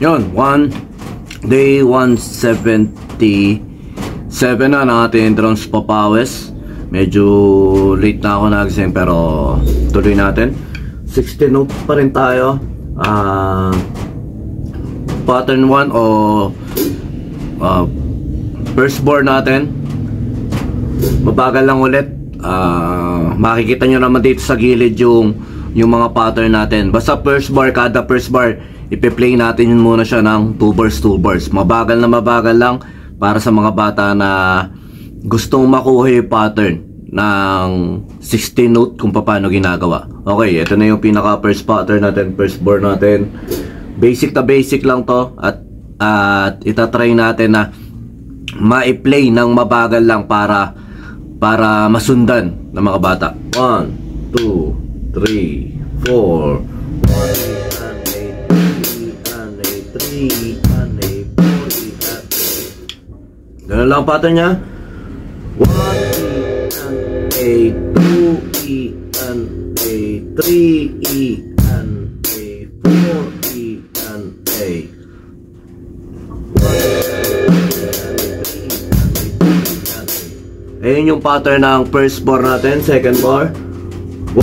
Yon, day 177 na ng ating drones papawis. Medyo late na ako nagising pero tuloy natin. 16 notes pa rin tayo. Pattern 1 o firstborn natin. Mabagal lang ulit. Makikita nyo naman dito sa gilid yung mga pattern natin. Basta first bar, kada first bar ipe-play natin yun muna siya ng 2 bars. Mabagal lang para sa mga bata na gustong makuha yung pattern ng 16 note kung paano ginagawa. Okay, ito na yung pinaka first pattern natin, first bar natin. Basic na basic lang to. At itatry natin na ma-play ng mabagal lang para masundan ng mga bata. 1, 2, 3, 4. 1, 2, 3, 4, 5, 6, 7, 8, 9, 10. Ganun lang ang pattern niya. 1, E, 2, E, 3, E, 4, E, A. Ayun yung pattern ng first bar natin, second bar. 1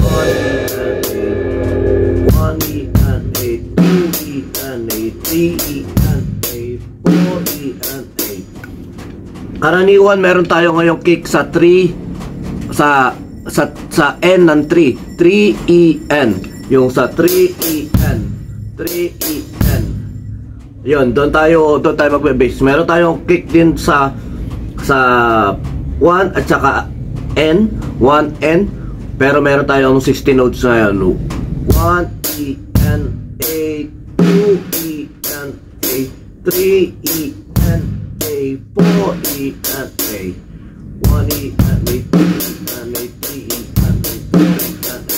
E and A, 2 E and A, 3 E and A, 4 E and A. Karaniwan meron tayo ngayong kick sa 3 sa N ng 3 E N. Yung sa 3 E N, 3 E N. Yun, doon tayo magbe-base. Meron tayong kick din sa 1 at saka N, 1 N, pero meron tayong 16 notes na yun. 1 E N A, 2 E N A, 3 E N A, 4 E N A, 1 E N A, 2 E N A, 3 E N A, 4 E N A.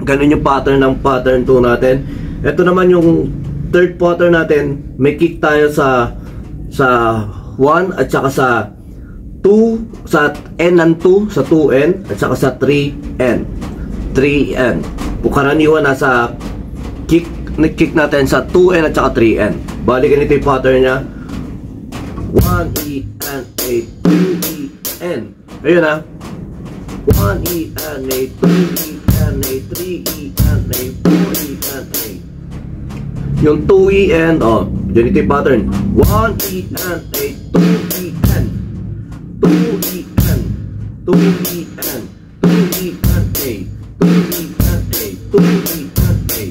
Ganun yung pattern ng pattern 2 natin. Ito naman yung third pattern natin. May kick tayo sa 1 at saka sa 2, sa N ng 2, sa 2N at saka sa 3N. 3N. Karaniwan nasa kick natin sa 2N at saka 3N. Bali ganito yung pattern niya. 1 E N A, 2 E N. Ayun na. 1 E N A, 2 E N A, 3 E N A, 4 E N A. Yung 2 E N, ganito yung pattern. 1 E N A, 2 E N, 2 E N, 2 E N, 2 E N A, 2 E N A, 2 E N A.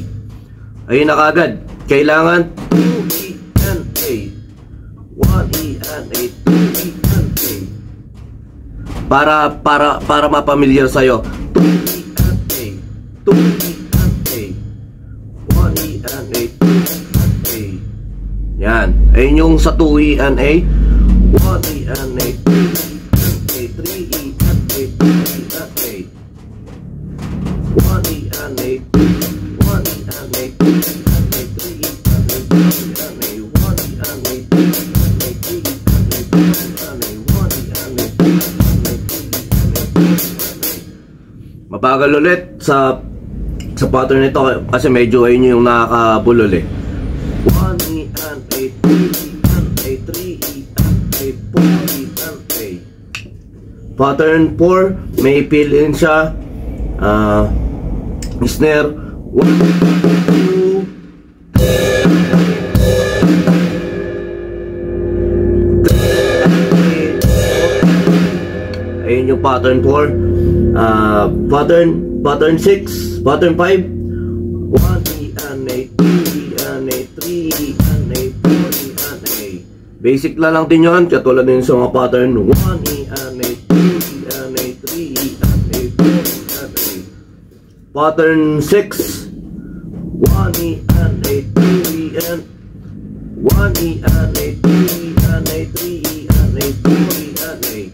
Ayun na kagad. Kailangan 2 E N A, 1 E N A, 2 E N A. Para mapamilyar sa'yo. 2 E N A, 2 E N A, 1 E N A, 2 E N A. Yan. Ayun yung sa 2 E N A, 1 E N A, 2 E N A, 3 E N A, 2 E N A, 1 E N A, 1 E N A, 2 E N A, 3 E N A, 2 E N A, 1 E N A, 2 E N A, 3 E N A, 2 E N A, 1 E N A, 2 E N A, 3 E N A, 2 E N A. Mabagal ulit sa pattern nito kasi medyo ayun yung nakakabulol eh. 1 E N A, 2 E N A, 3 E N A, 4 E N A. Pattern 4, may fill in siya. Snare 1, 2, 3. Ayun yung pattern 4. Pattern 6, pattern 5. 1 E N A, 2 E N A, 3 E N A, 4 E N A. Basic lang din yun, katulad din sa mga pattern 1 E N A, 2 E N A, 3 E N A, 4 E N A. Pattern 6, 1 E N A, 2 E N, 1 E N A, 2 E N A, 3 E N A, 4 E N A.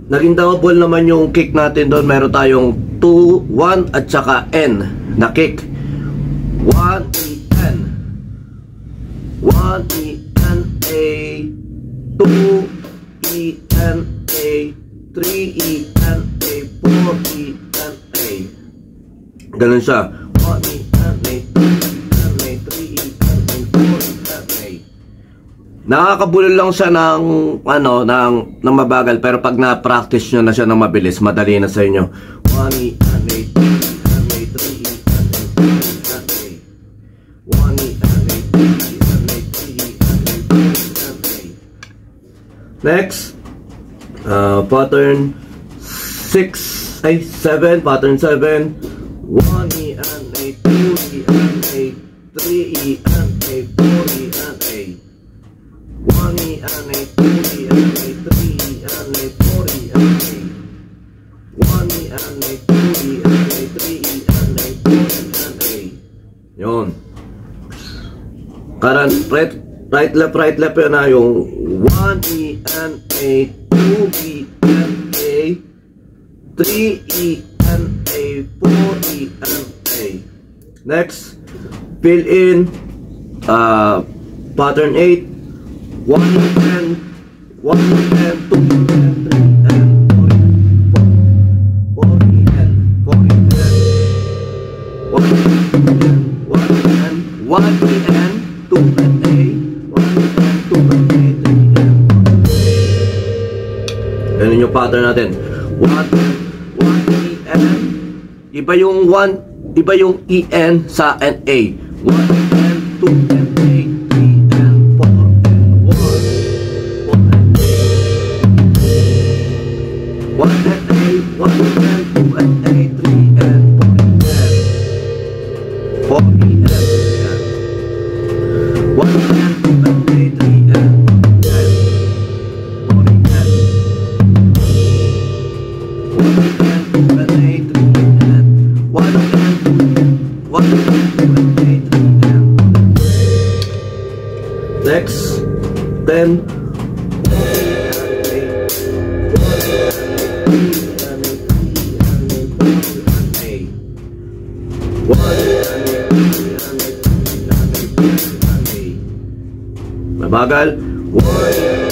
Naging double naman yung kick natin doon. Meron tayong 2, 1 at saka N na kick. 1 E N, 1 E N A, 2 E N A, 3 E N A, 4 E N A. Ganun siya. 1E and A, 2E and A, 3E and A, 4E and A. Nakakabulol lang siya ng mabagal, pero pag na-practice nyo na siya ng mabilis, madali na sa inyo. 1E and A, 2E and A, 3E and A, 4E and A. 1E and A, 2E and A, 3E and A, 4E and A. Next, pattern 7, pattern 7. 1E and A, 2E and A, 3E and A, 4E and A. 1E and A, 2E and A, 3E and A, 4E and A. 1E and A, 2E and A, 3E and A, 4E and A. Yun. Karan, right left yun na yung 1E and A, 2E and A, 3E and A, 4E and A. Next, fill in pattern 8. 1E and 2E and 3E and 4E and 4E and 1E and 2 and A, 1E and 2 and A, 3E and 4E. Ganun yung pattern natin. 1E and iba yung EN sa NA. 1 and 2 and A, 3 and 4 and 1 and A. 1 and A, 1 and 2 and A, 3 and 4 and 4 and 1 and 2 and A, 3 and 4 and 1 and 2 and A, 3 and 1 and 2 and A, 3 and next, then 1 mabagal. 1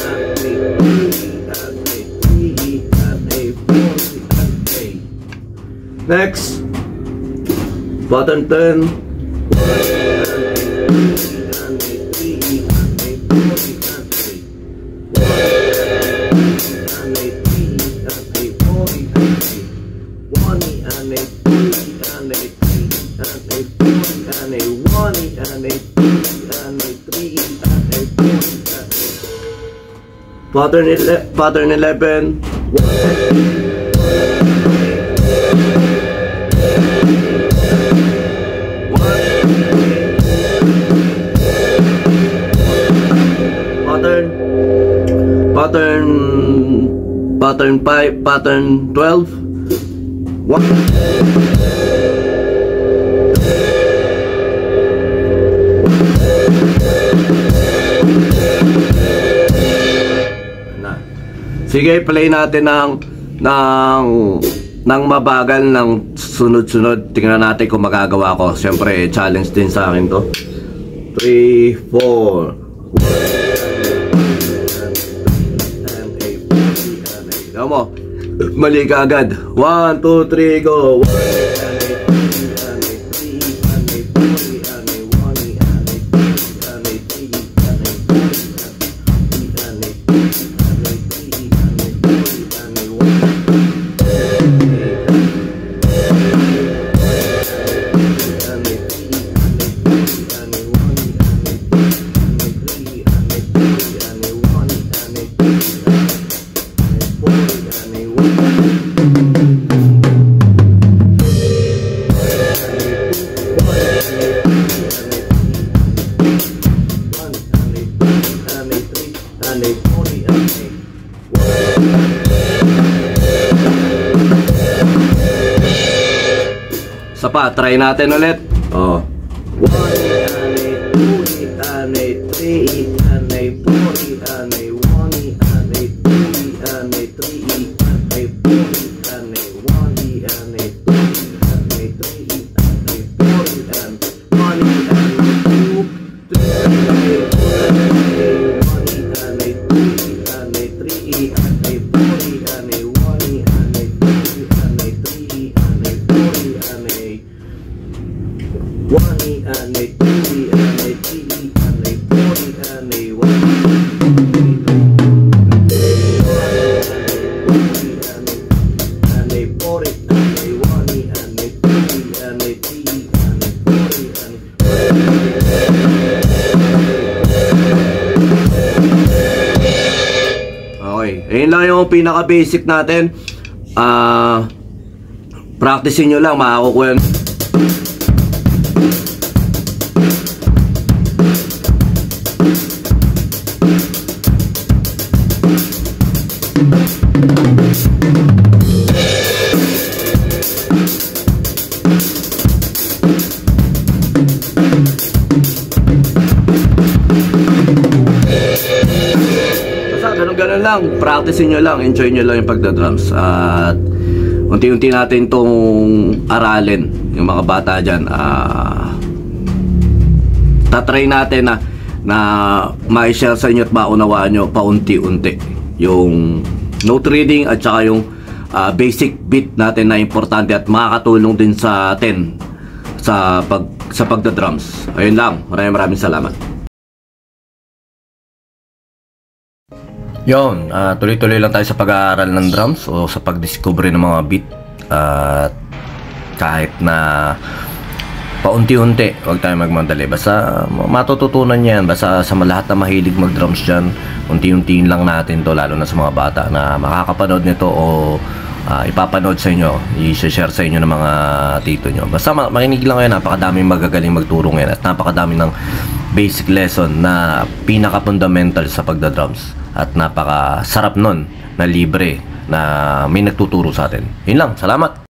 and A, 2E and A, 3E and A, 4E and A. Next, pattern 10. 1 and A, 2E and A, 3E and A, 4E and A. 1 and A, 3E and A, 4E and A. 1E and A, 2E and A, 3E and A, 4E and A. 1E and A, 2E and A, 3E and A, 4E and A. Pattern 11. 1 pattern 5, pattern 12. 1 na. Sige, play natin ng mabagal ng sunod-sunod. Tingnan natin kung magagawa ko. Siyempre, challenge din sa akin to. 3, 4. Ikaw mo, mali ka agad. 1, 2, 3, go. 1 and A, 2E and A, 3E and A, 4E and A, 1E and A, 2E and A, 3E and A, 4E and A, 2E and A, 3E and A, 4E and A, 1 Isa pa, try natin ulit. Oh. 1 and A, 2E and A, 3E and A, 4E and A, 1E and A, 2E and A, 3E and A, 4E and A, 1E and A, 2E and A, 3E and A, 4E and 1E and A, 2, 3 and A, 4 and A, 1E and A, 2E and A, 3E and A, 4E and A, 1E and A, 2E and A, 3E and A, 4E and A. and a 2E and a 3E and a 4E and a 1E and a 4E and a 1E and a 2E and a 3E and a 4E and okay, ayun lang yung pinaka basic natin. Practicein nyo lang, makakukuha yun. Ganun lang, practicein nyo lang, enjoy nyo lang yung pagdadrums at unti-unti natin itong aralin yung mga bata dyan. Tatry natin na ma-share sa inyo at maunawaan nyo paunti-unti yung note reading at saka yung basic beat natin na importante at makakatulong din sa atin sa pagdadrums. Ayun lang, maraming salamat. Yon, tuloy-tuloy lang tayo sa pag-aaral ng drums o sa pag-discover ng mga beat. At kahit na paunti-unti, huwag tayo magmadali. Basta matututunan yan. Basta sa lahat na mahilig mag-drums dyan, unti-untiin lang natin to, lalo na sa mga bata na makakapanood nito o ipapanood sa inyo, i-share sa inyo ng mga tito nyo. Basta makinig lang kayo, napakadaming magagaling magturo ngayon at napakadaming ng basic lesson na pinaka-fundamental sa pagdadrums. At napakasarap nun na libre na may nagtuturo sa atin. Yun lang, salamat!